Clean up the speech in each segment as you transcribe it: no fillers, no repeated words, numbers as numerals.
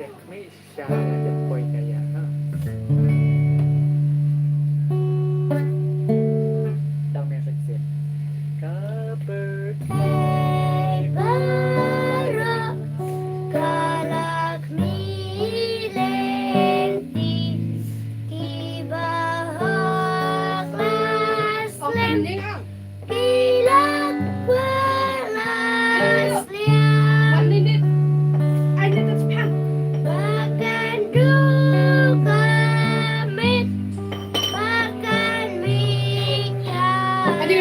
yakni syarat poin kaya. Đọc nghe sạch sẽ. Kabar Hey Bara Kalak Milenti Tiba Laslim Kilak Laslim Makan dukamit Makan mikaki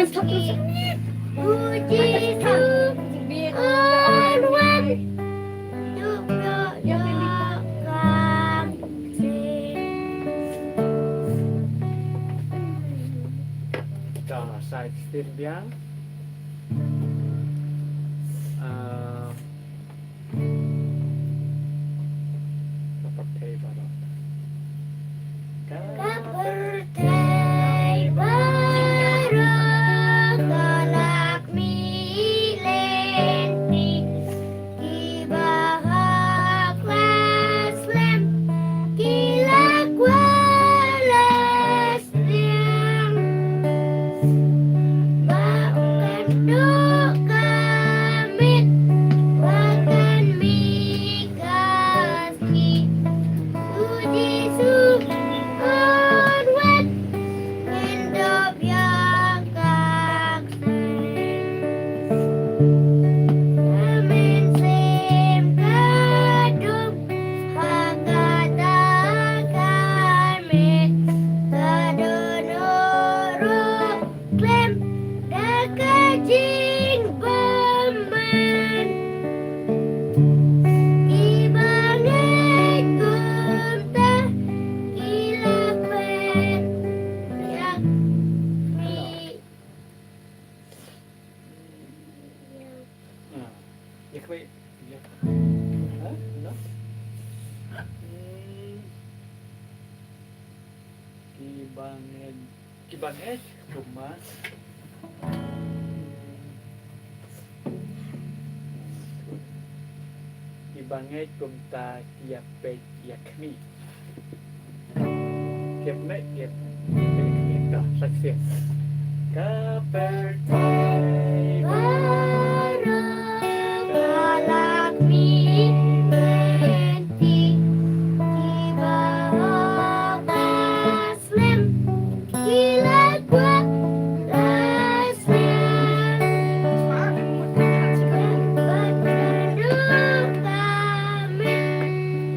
Puji Tuhan Juga yakam Rồi, sai xin biếng. Dapat thay vào đó. Kapertai bara kalak milenti Kibahak laslem kilak walaslem Makan dukamit makan mikasi Puji Tuhan hidup yang kaksen Amin sim kadum hakata kami kadonoro klem dakajing bemen Ibanget kumta kilapet yakni Yakni. Hah? No? Kibanget rumah. Kibanget kumta kiapet yakni. Kiapet yakni. Dah, saksikan. Kapertai bara kalak milenti Kibahak laslem kilak walaslem Makan dukamit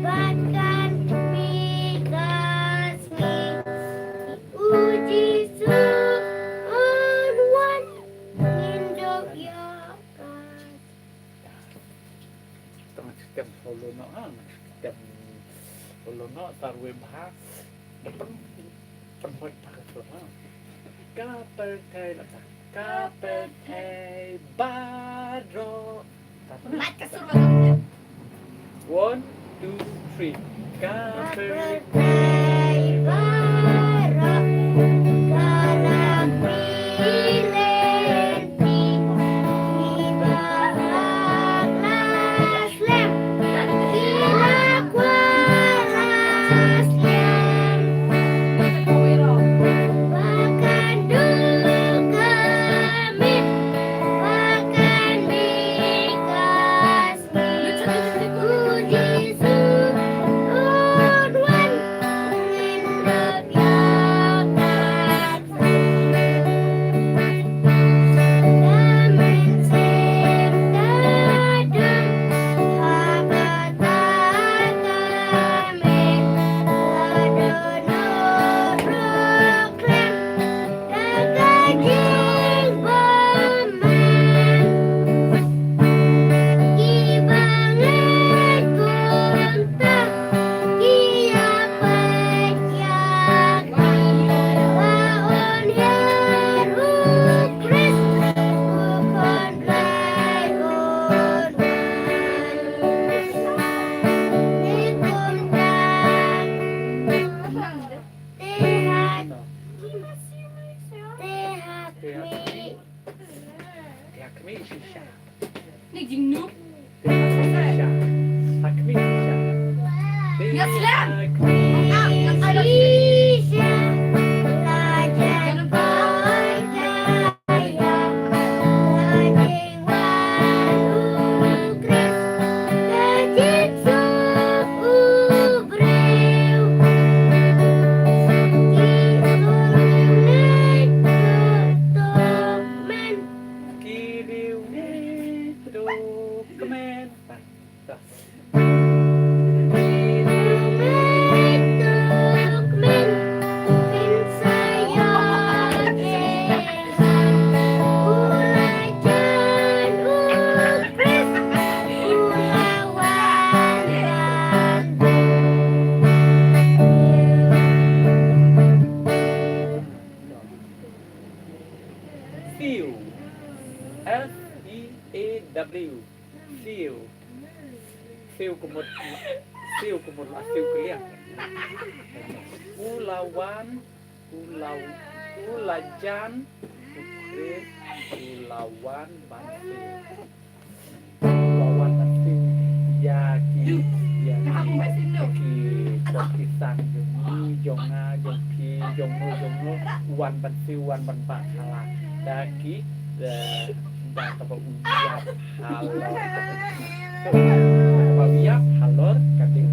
makan mikasi Puji Tuhan hidup yang tengah sistem holono sistem holono tarwe bahas depan penhoit pakai suara kapertai lah kapertai baro one two three kapertai Kapertai bara kalak milenti Kibahak laslem kilak walaslem Makan dukamit makan mikasi Puji Tuhan Ya, Slam. Indonesia pelajar berjaya Gajeng Wanukres Gajeng suku Breu Kiriu Nektomen Kiriu Dokumen. Siu. SEAW. Siu. Siu kumut. Siu kumut lah. Siu keliang. Ulawan. Ulajan. Ukris. Ulawan bantu. Ulawan bantu. Yaki. Kisang Jonga Jongki Jongno Wan bantu Wan banpak salah Daki Dah kapal uyap halor kapal uyap halor kating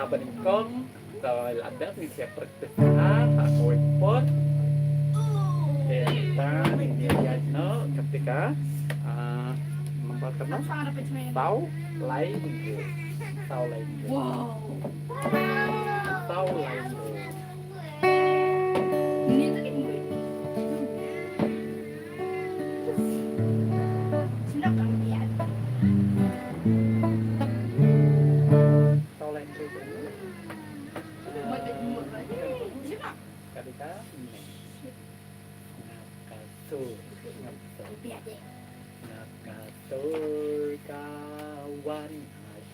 Beningkong kalau ada nih siap perkesan aku import dan ini no ketika memperkenal tahu lain Wow. tahu lain Ini tuh kayak gue. Sedap kan ya. tahu lain Buat jemur aja. Sedap. ketika Biar deh. Nakatur kawan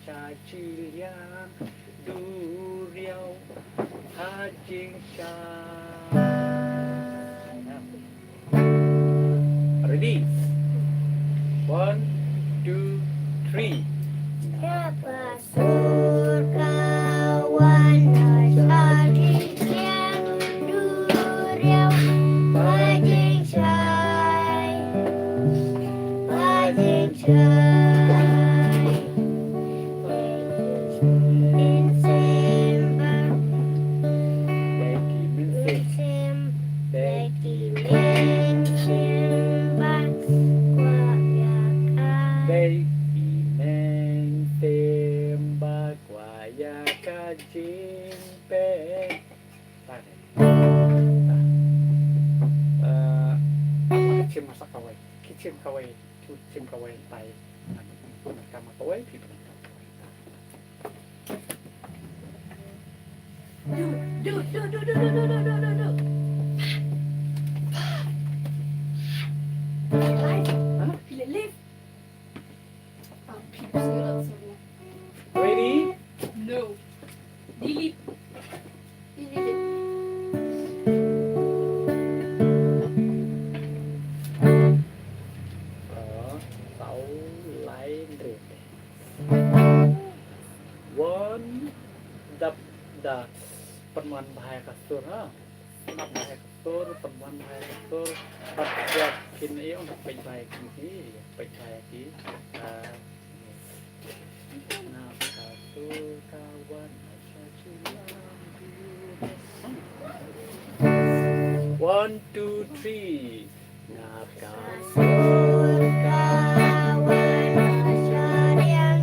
Cacilian Duriau Hajing Syah. Ready? 1, 2, 3. Siapa surgawan Cacilian Duriau Hajing Syah Hajing Syah Becky Minsing. Becky Minsing kitchen masak kawai kitchen kawai kitchen kawai tai penakama kawai pi penakama kawai Du. Hah? Pilih lift. Pilih segala semua. ready No. Delete. Delete. sáu lấy rệt one đập đà penuan bahaya kasur ha penuan bahaya kasur penuan bahaya kasur buat kini untuk baik-baik ini baik-baik ini nah kasur kawan aja cuman 1 2 3 ngap kasur kawan masyar yang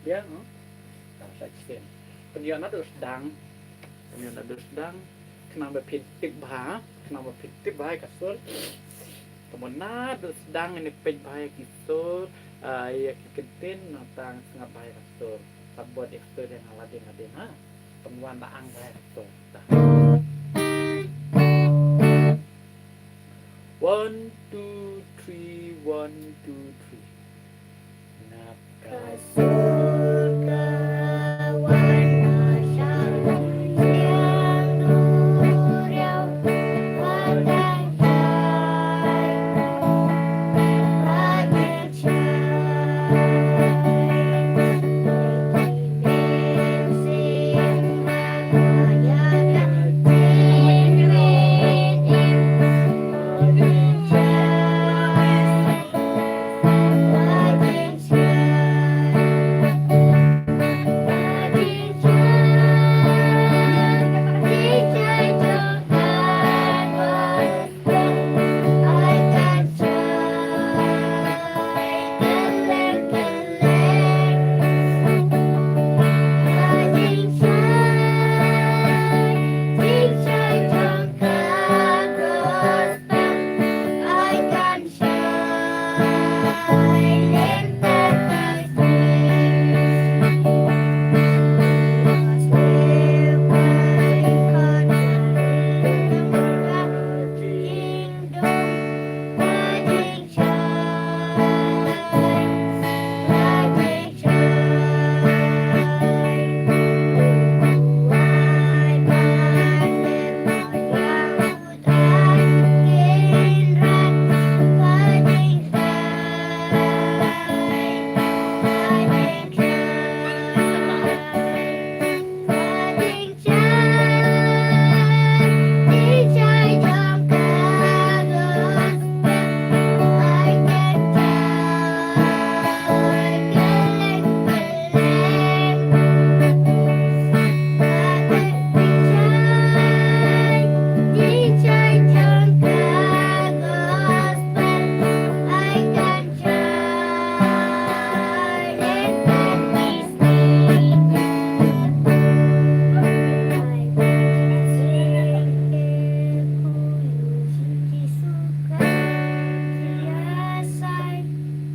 dia saja penjualan itu sedang kenapa pintik bah kenapa pintik bah kasur kemudian itu sedang ini pej bah kasur ya kentin natang setengah bah kasur sabuat kasur yang aladin ha penjualan taang bah kasur 1 2 3 1 2 3 ngap kasur kawan masyar yang duriau padang cai langit cai bensin mengayakan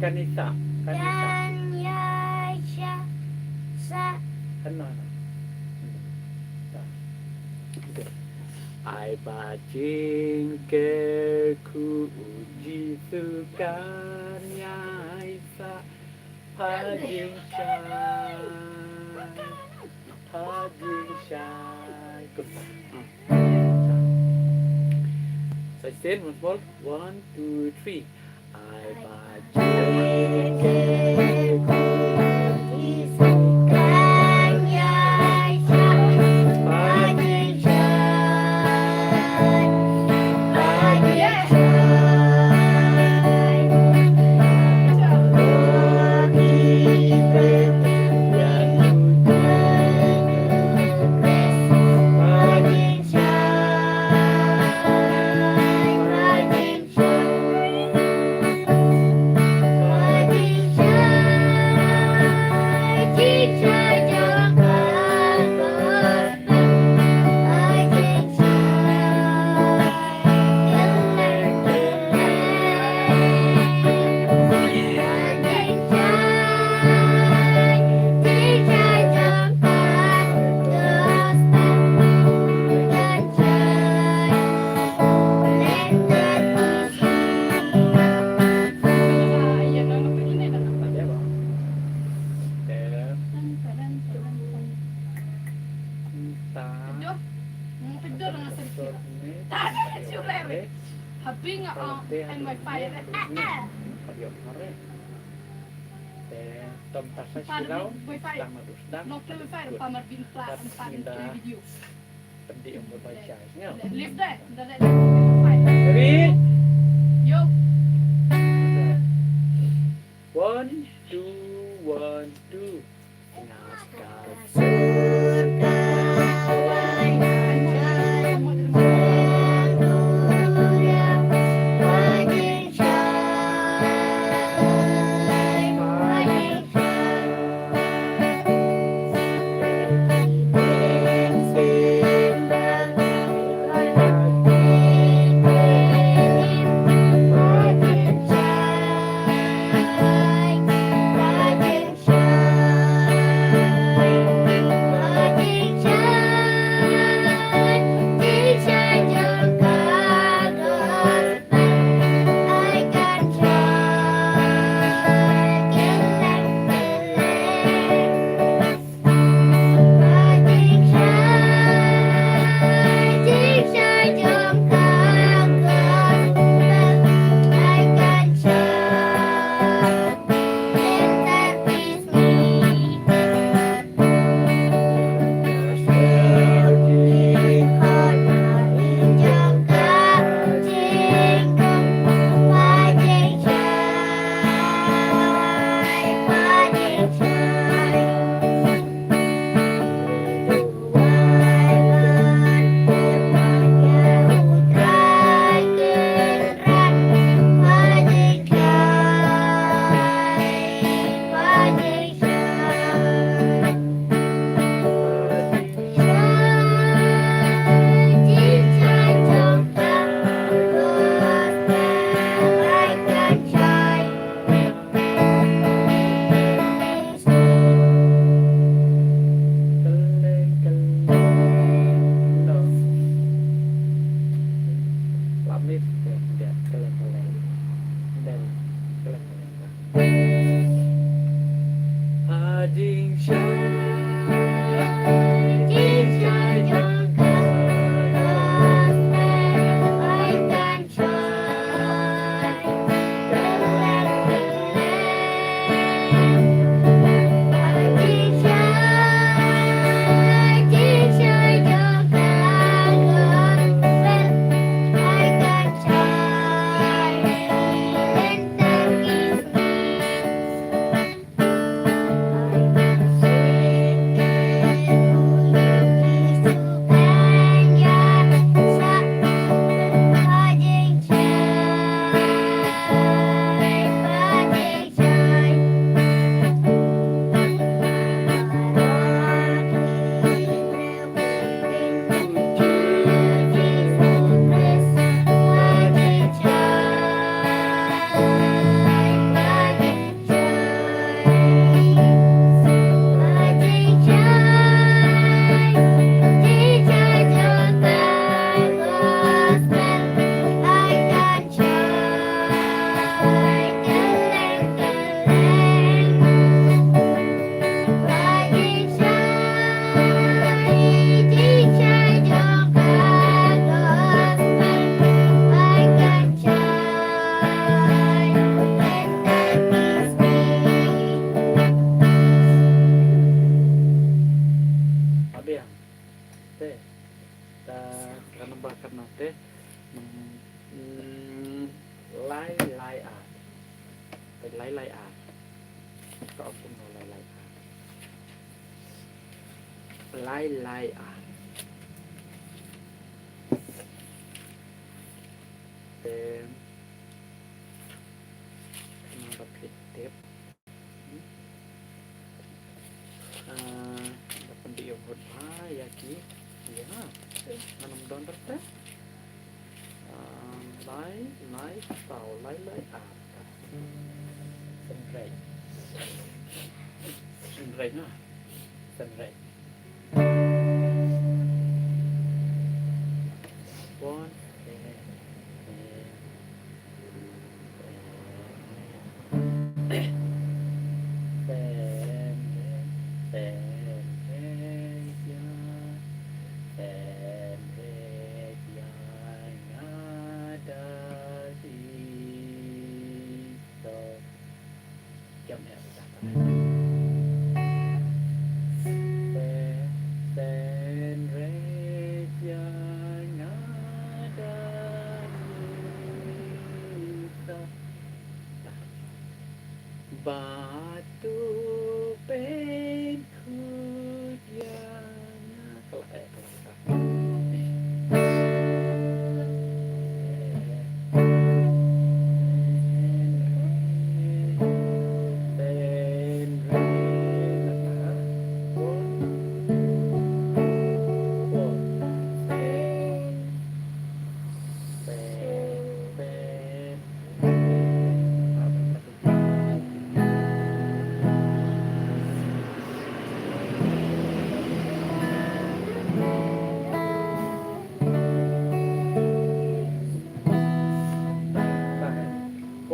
Kanisa dan Yasha sa kenal ai bajing ke ku uji sukan nyai Pagingsyay. Good. So I said once more. 1, 2, 3. Ay Habing and my fire. Tom tasa Paano silaw, may fire? tama dusdang, No play with fire. Pamar bin flat and pan play video. pedi ang babaca. Nga. Live there. Fire. Ready? Yo. 1, 2, 1, 2. Naskal. ไล่อ่านก็เอาคุณโนไล่อ่านไล่อ่านเป็นnama fiktif dapat diubah ya ki ya nanam don teh lai tau lai apa senrai nah senrai bon batu penkudiana kalau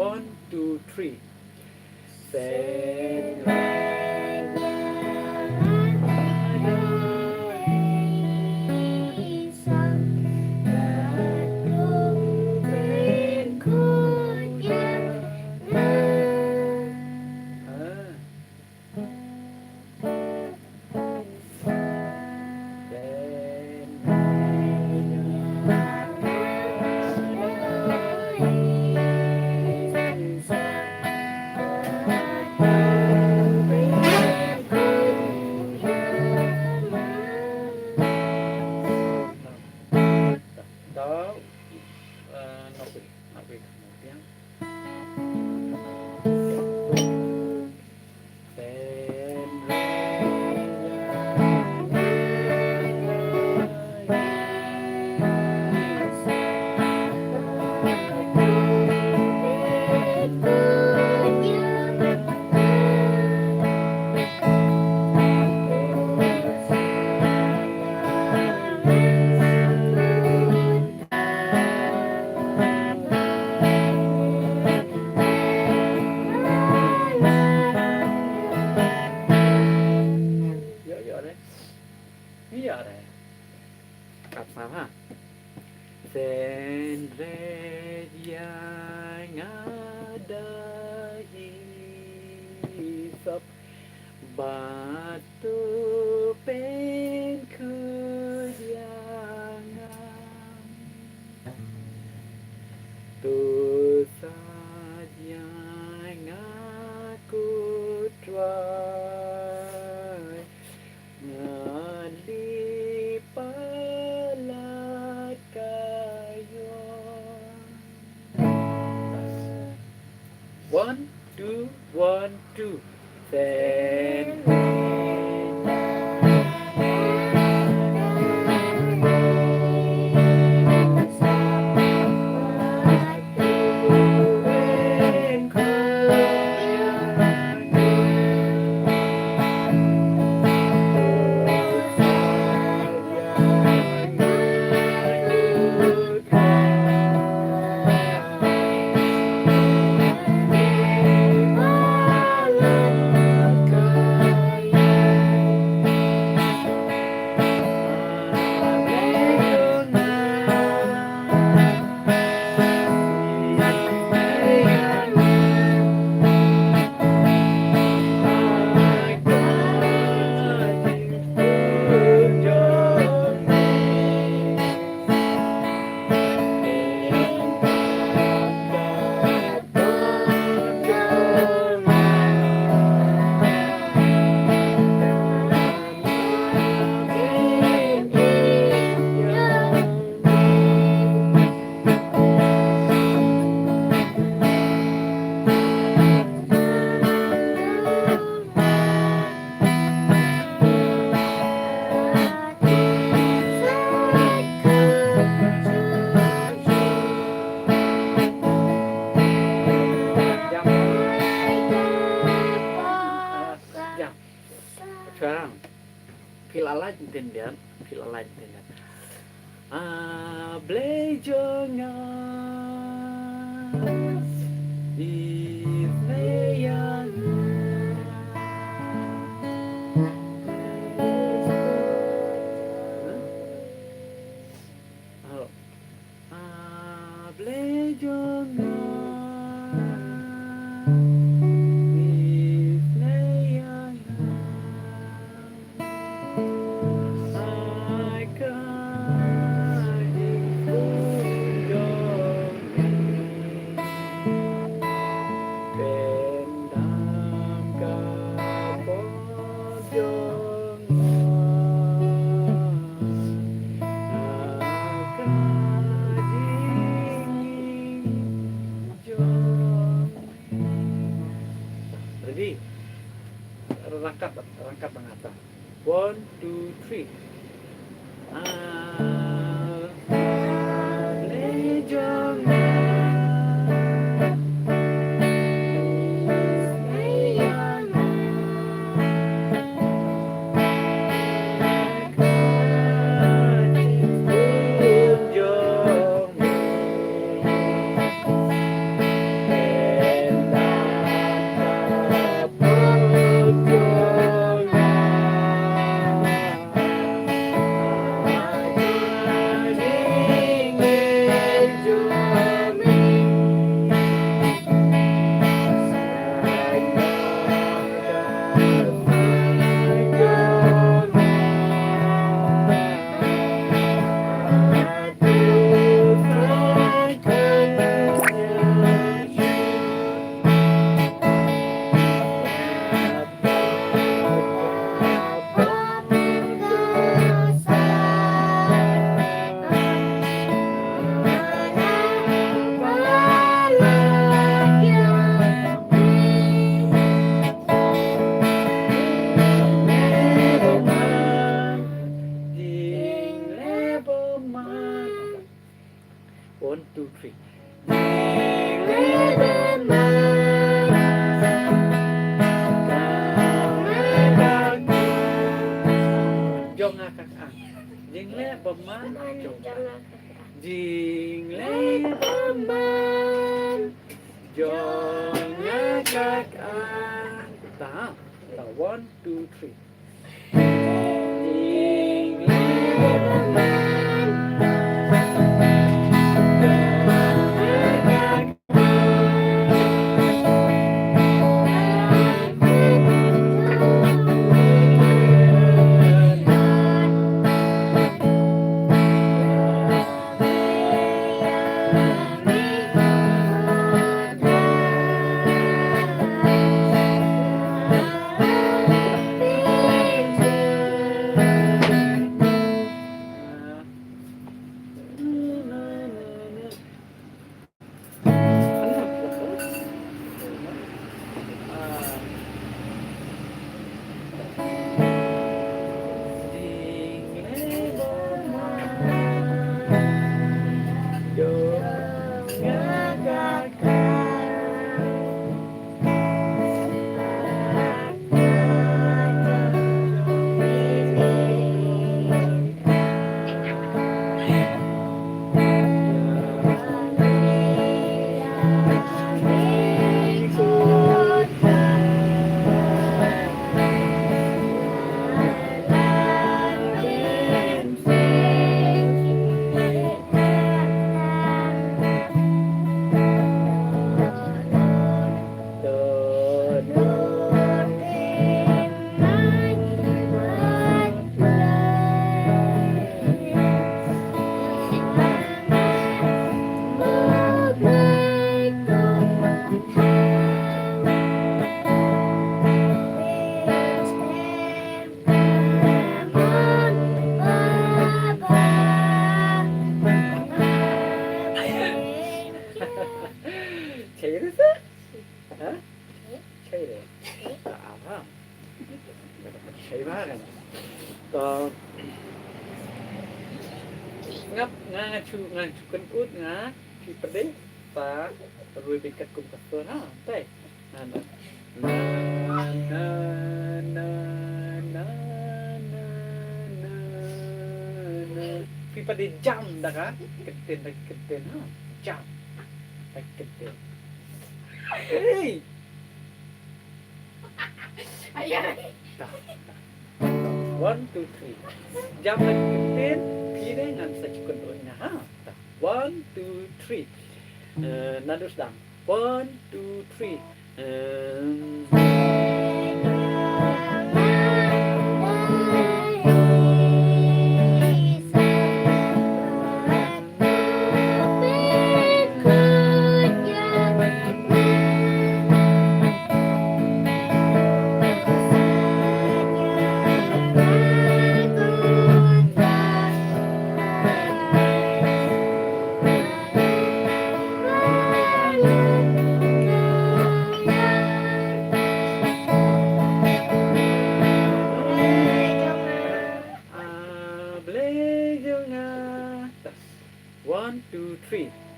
One, two, three. Sen đó nó bị một tiếng giờ này cặp sao ha sen re dia ngada hisap batu penku jangan tu saja ngaku try ngali pala kayo. One, two. Then lain tindian feel lain tindian belajarnya Ready? Rangkap mengata. 1, 2, 3. One, two, three. Jong ngakak ang. Jing le beman. Jing le beman. Jong ngakak ang. Ta. Ta. 1, 2, 3. Jing le beman. ngap ngacukan ut nga si pede pa perlu bikat kum kasur ha teh na na na na na na pada jam dah kan keten ha jam keten hey Ayah. dah 1 2 3 jam lagi keten pilih dengan secukun doanya ha dah 1 2 3 nado sedang 1 2 3 Belajarnya tas 1 2 3 1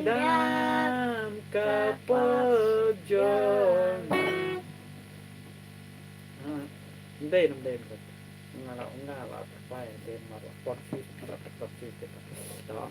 Pendam ke pojok. Đây rồi. Ngala phải đến mà con phi đó.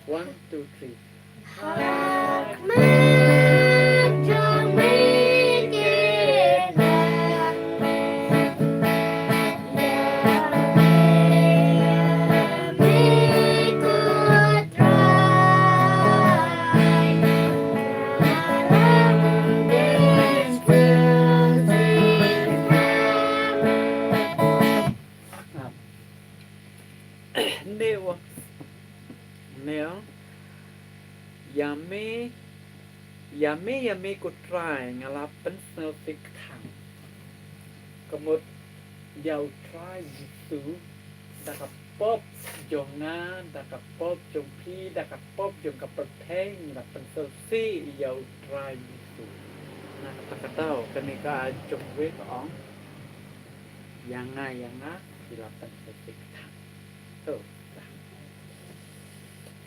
One, two, three. Neo Yame ku try ngalapen selfik thang kemud jauh try gitu dakap pop jongan dakap pop jong pi dakap pop jong kapeteng ngalapen selfie jauh try gitu nah kata tahu kenika jong we ong yang dilapen selfik thang tuh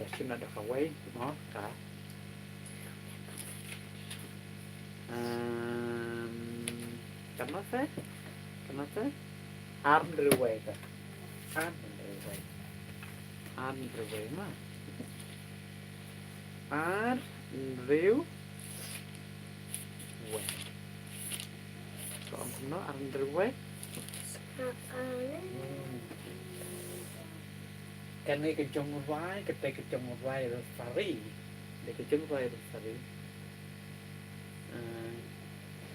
Terus ada kawai, no, ka. Kenapa? Underway ka. Underway mah. Underway. no underway Sekarang cái này cái trong vai cái tay cái trong vai rồi sari để cái chân vai rồi sari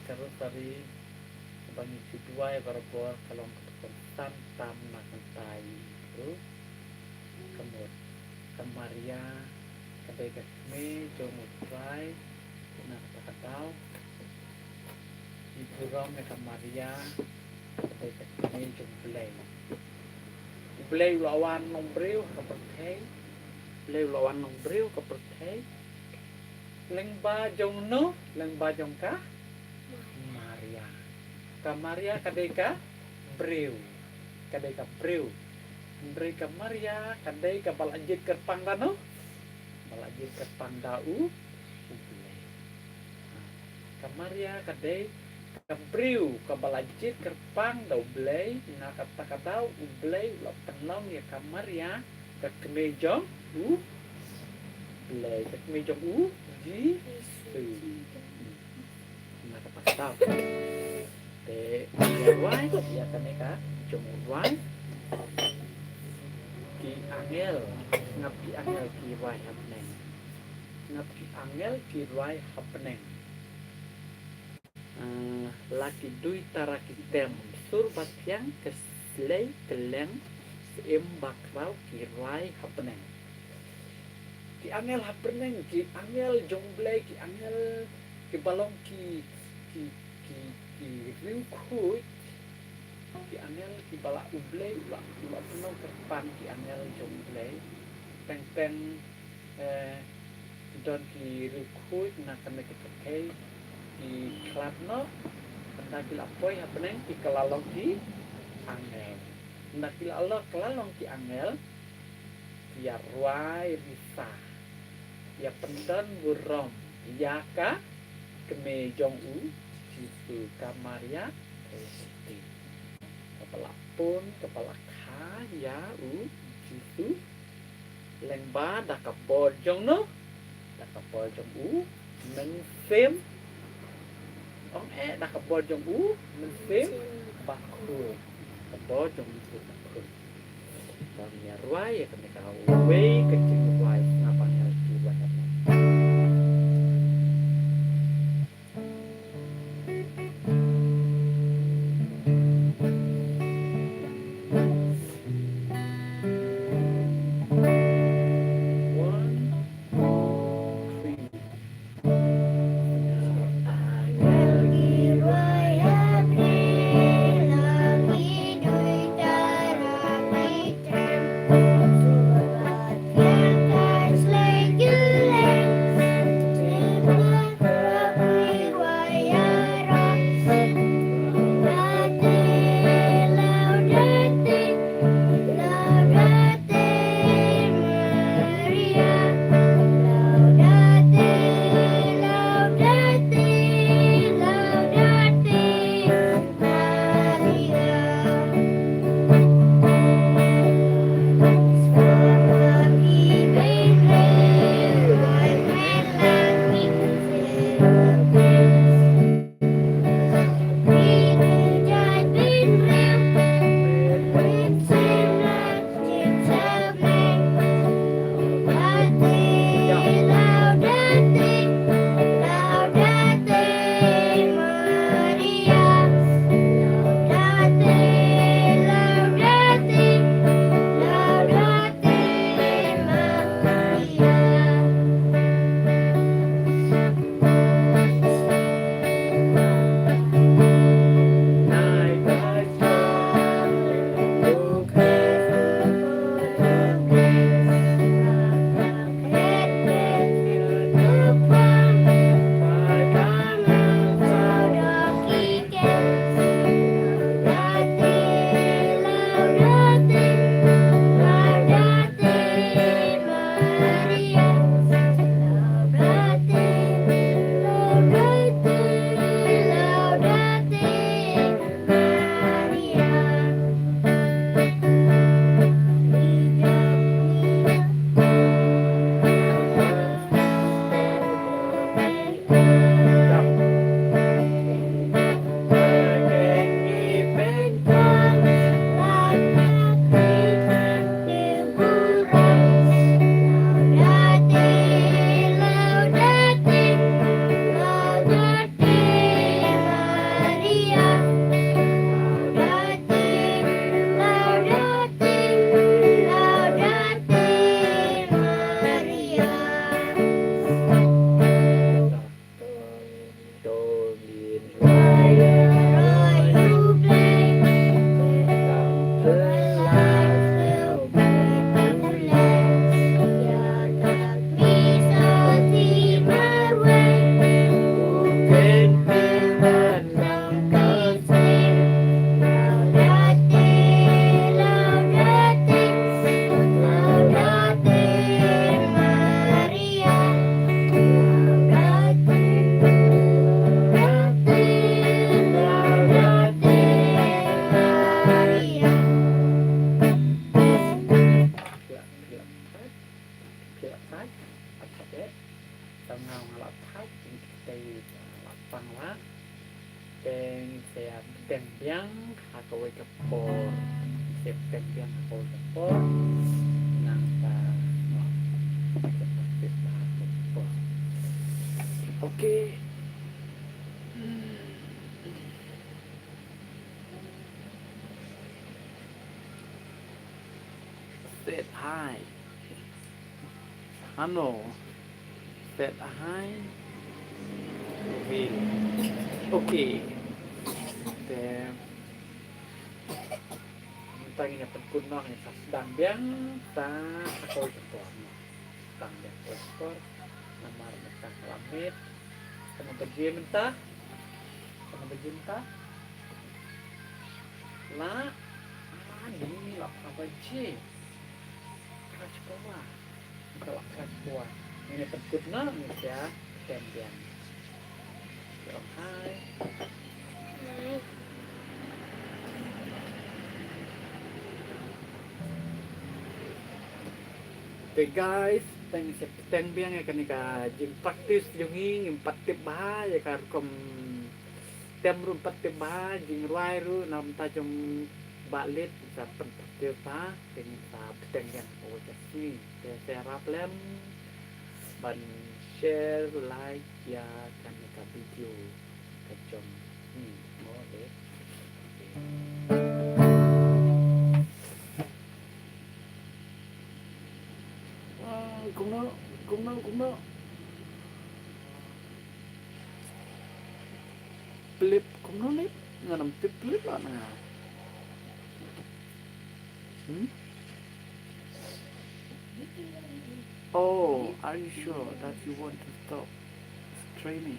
kalau sari banyak situai berapa kalau kontan tam nak kentai itu kemud kemaria kedai kesme jomut vai nak kata ibu rom ya kemaria kedai kesme jomblay Bleu lawan nong breu ke perthei Bleu lawan nong breu ke perthei Leng ba jong no Leng ba jong ka Maria Ka Maria kadai ka Breu Kadai ka breu Breu ka Maria Kadai ka balajit kerpang dano Balajit kerpang dau Ublei Ka Maria kadai Kabriu kabalajit kerpang dau blay na kata-kata ublay la penong ya kamar ya ke kemejong blay ke kemejong ji na kata-kata de ya wai ya kaneka jong wai ki angel ngapi angel ki wai hapneng ngapi angel ki wai hapneng laki dui taraki tem sur batyang keslei keleng seem bakrau kirai hapneng ki angel hapneng ki angel jongblei ki angel ki balong ki riu khui ki angel ki bala ublei la penong kerpan ki angel jongblei peng don ki riu khui na kena kekai di klub no hendak dilapoi hapneng di kelalong ki angel hendak dilalong kelalong ki angel ya ruai risa ya pendon burom ya ka kemejong jitu kamaria siti kepala pun kepala ka ya jitu lengba dak kapojong no dak kapojong neng sem ông đã gặp bò trong mình phím bạc khô gặp bò trong itu bạc khô dan ya ruai ya kami kau way kecil ruai ngapa harus dibuat Yeah. Tidak tak, atau deh, tengah ngalat tak, kita lapang lah, dan saya tembiang, hakawai kepor, saya tembiang hakawai kepor, nangka, seperti kepor. Oke. Said hi. Ano? Said hi. Okay. Okay. Then, tangin na pagkunong sa dambiang sa ako ito. Dambiang ko namar magkakalamit. Sama berjimta. Sama berjimta. La. Ini lah apa sih? Kasih kalau kasih ini pagkunong ya. Dambiang. Hai. Hai. Okay guys, teng biang ya kan ka jing praktis jungi empat tiba ya kan kom tem rum empat tiba jing ruai ru nam ta jong balit sa pentaktir ta dengan sa teng yang oh jasni saya raplem ban share like ya kan ka video ka jong oh deh. Cũng nó flip cũng nó lip nga nằm tiếp flip là nào Oh, are you sure that you want to stop streaming?